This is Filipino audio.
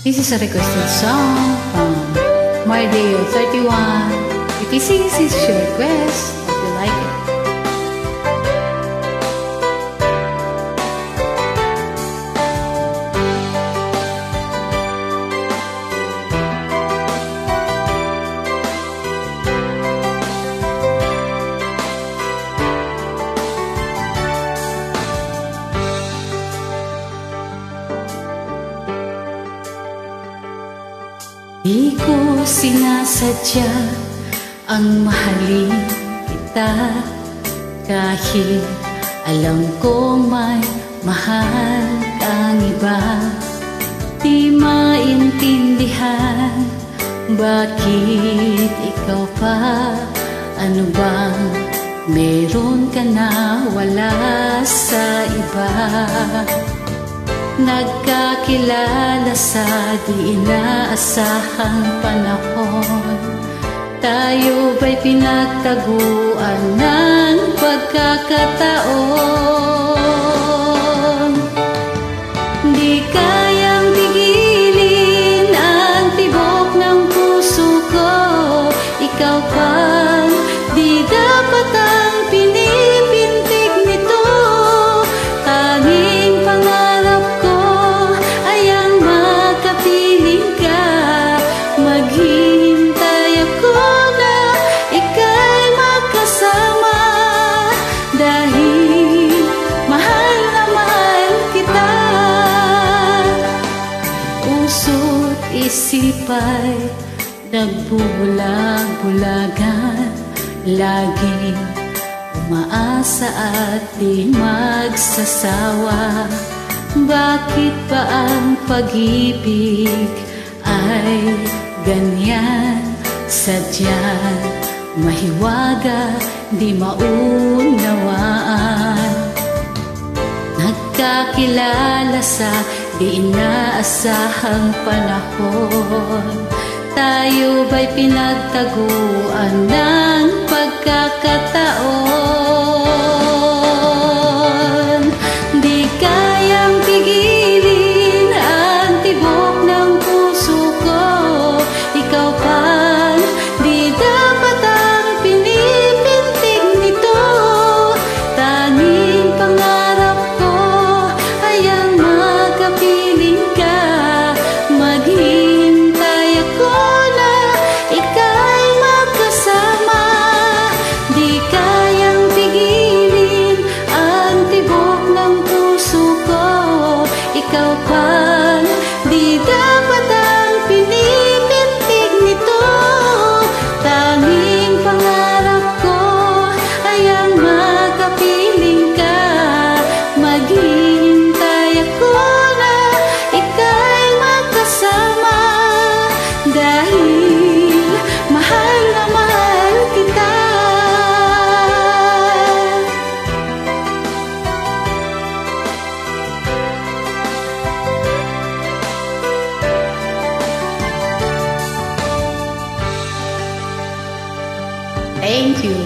This is a requested song from Mardeo31. If he sings his request, hope you like it. Di ko sinasadya ang mahalin kita, kahit alam kong may mahal kang iba. Di maintindihan bakit ikaw pa, ano bang meron ka na wala sa iba. Nagkakilala sa di inaasahang panahon, tayo ba'y pinagtaguan ng pagkakataon? Di kayang pigilin ang tibok ng puso ko, ikaw pa di dapat ang pinipintig nito. Tanging pangarap ko ay ang makapiling ka, maghihintay ako na ika'y makasama, dahil mahal na mahal kita. Puso't isip ay nagbubulag-bulagan, laging umaasa at di magsasawa. Bakit ba ang pag-ibig ay ganyan? Sadyang mahiwaga, di maunawaan. Nagkakilala sa di inaasahang panahon, tayo ba'y pinagtaguan ng pagkakataon? Di kayang pigilin ang tibok ng puso ko, ikaw pa di dapat ang pinipintig nito. Tanging pangarap ko ay ang makapiling ka, maghihintay ako na ika'y makasama. Di kayang pigilin ang tibok ng puso ko, ikaw pa di dapat ang pinipintig nito. Tanging pangarap ko ay ang makapiling ka, maghihintay ako na ika'y makasama, dahil mahal na mahal kita. Thank you.